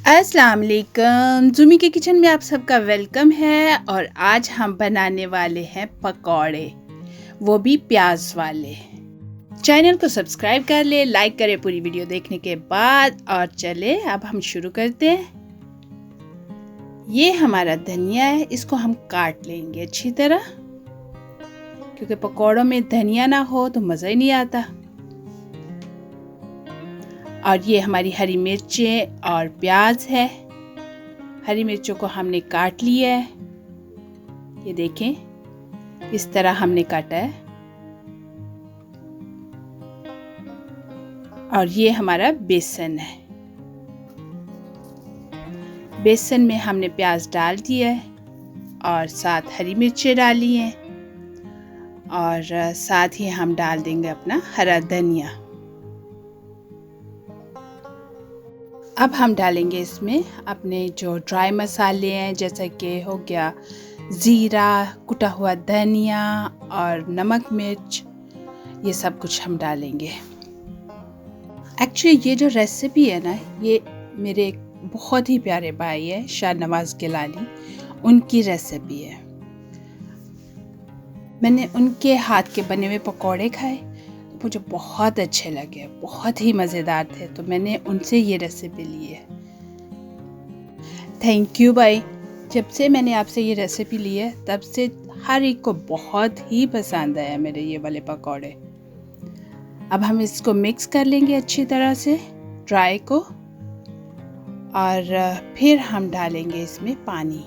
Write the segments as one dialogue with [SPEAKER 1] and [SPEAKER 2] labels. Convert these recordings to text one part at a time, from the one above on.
[SPEAKER 1] अस्सलाम वालेकुम। ज़ुमी के किचन में आप सबका वेलकम है। और आज हम बनाने वाले हैं पकौड़े, वो भी प्याज वाले। चैनल को सब्सक्राइब कर ले, लाइक करें पूरी वीडियो देखने के बाद। और चले अब हम शुरू करते हैं। ये हमारा धनिया है, इसको हम काट लेंगे अच्छी तरह, क्योंकि पकौड़ों में धनिया ना हो तो मज़ा ही नहीं आता। और ये हमारी हरी मिर्चें और प्याज है। हरी मिर्चों को हमने काट लिया है, ये देखें इस तरह हमने काटा है। और ये हमारा बेसन है। बेसन में हमने प्याज डाल दिया है और साथ हरी मिर्चें डाली हैं और साथ ही हम डाल देंगे अपना हरा धनिया। अब हम डालेंगे इसमें अपने जो ड्राई मसाले हैं, जैसा कि हो गया ज़ीरा, कुटा हुआ धनिया और नमक मिर्च, ये सब कुछ हम डालेंगे। एक्चुअली ये जो रेसिपी है ना, ये मेरे एक बहुत ही प्यारे भाई है शाहनवाज गिलानी, उनकी रेसिपी है। मैंने उनके हाथ के बने हुए पकौड़े खाए, मुझे बहुत अच्छे लगे, बहुत ही मज़ेदार थे, तो मैंने उनसे ये रेसिपी ली है। थैंक यू भाई। जब से मैंने आपसे ये रेसिपी ली है तब से हर एक को बहुत ही पसंद आया मेरे ये वाले पकौड़े। अब हम इसको मिक्स कर लेंगे अच्छी तरह से ड्राई को, और फिर हम डालेंगे इसमें पानी।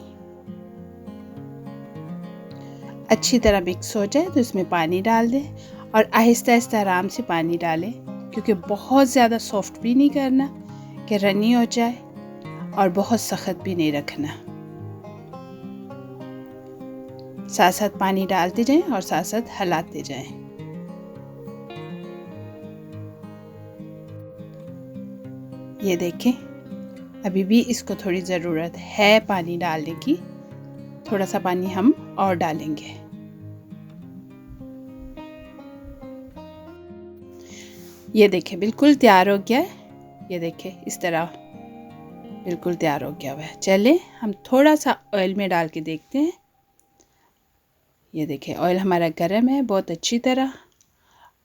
[SPEAKER 1] अच्छी तरह मिक्स हो जाए तो इसमें पानी डाल दें और आहिस्ता आहिस्ता आराम से पानी डालें, क्योंकि बहुत ज़्यादा सॉफ्ट भी नहीं करना कि रनी हो जाए और बहुत सख्त भी नहीं रखना। साथ साथ पानी डालते जाएं और साथ साथ हिलाते जाएं। ये देखें, अभी भी इसको थोड़ी ज़रूरत है पानी डालने की, थोड़ा सा पानी हम और डालेंगे। ये देखें बिल्कुल तैयार हो गया है। ये देखें इस तरह बिल्कुल तैयार हो गया हुआ है। चले हम थोड़ा सा ऑयल में डाल के देखते हैं। ये देखें ऑयल हमारा गर्म है बहुत अच्छी तरह,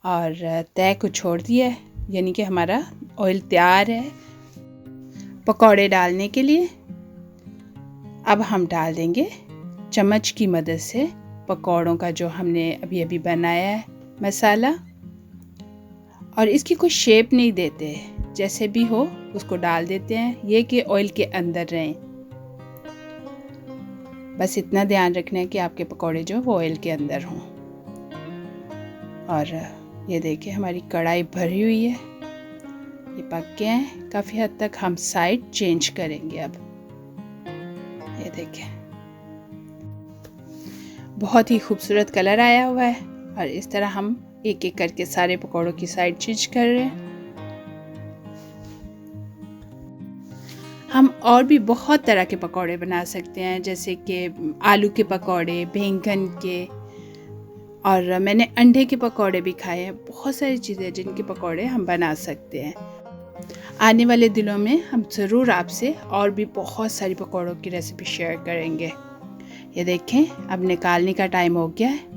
[SPEAKER 1] और तय को छोड़ दिया है, यानी कि हमारा ऑयल तैयार है पकौड़े डालने के लिए। अब हम डाल देंगे चम्मच की मदद से पकौड़ों का जो हमने अभी अभी बनाया है मसाला, और इसकी कोई शेप नहीं देते, जैसे भी हो उसको डाल देते हैं, ये कि ऑयल के अंदर रहें। बस इतना ध्यान रखना है कि आपके पकौड़े जो वो ऑयल के अंदर हों। और ये देखिए हमारी कढ़ाई भरी हुई है, ये पक गए हैं काफ़ी हद तक। हम साइड चेंज करेंगे अब। ये देखिए बहुत ही खूबसूरत कलर आया हुआ है, और इस तरह हम एक एक करके सारे पकौड़ों की साइड चेंज कर रहे हैं। हम और भी बहुत तरह के पकौड़े बना सकते हैं, जैसे कि आलू के पकौड़े, बैंगन के, और मैंने अंडे के पकौड़े भी खाए हैं। बहुत सारी चीज़ें जिनके पकौड़े हम बना सकते हैं। आने वाले दिनों में हम ज़रूर आपसे और भी बहुत सारी पकौड़ों की रेसिपी शेयर करेंगे। ये देखें अब निकालने का टाइम हो गया है,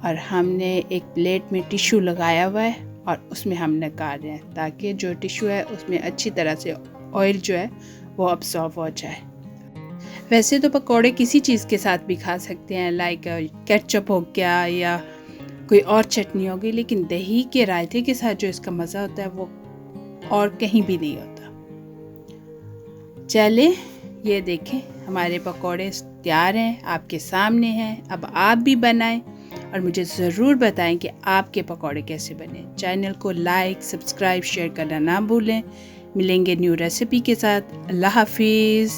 [SPEAKER 1] और हमने एक प्लेट में टिश्यू लगाया हुआ है और उसमें हम निकाल रहे हैं, ताकि जो टिश्यू है उसमें अच्छी तरह से ऑयल जो है वो अब्सॉर्ब हो जाए। वैसे तो पकौड़े किसी चीज़ के साथ भी खा सकते हैं, लाइक केचप हो गया या कोई और चटनी हो गई, लेकिन दही के रायते के साथ जो इसका मज़ा होता है वो और कहीं भी नहीं होता। चले ये देखें हमारे पकौड़े तैयार हैं, आपके सामने हैं। अब आप भी बनाएं और मुझे ज़रूर बताएं कि आपके पकौड़े कैसे बने। चैनल को लाइक, सब्सक्राइब, शेयर करना ना भूलें। मिलेंगे न्यू रेसिपी के साथ। अल्लाह हाफिज़।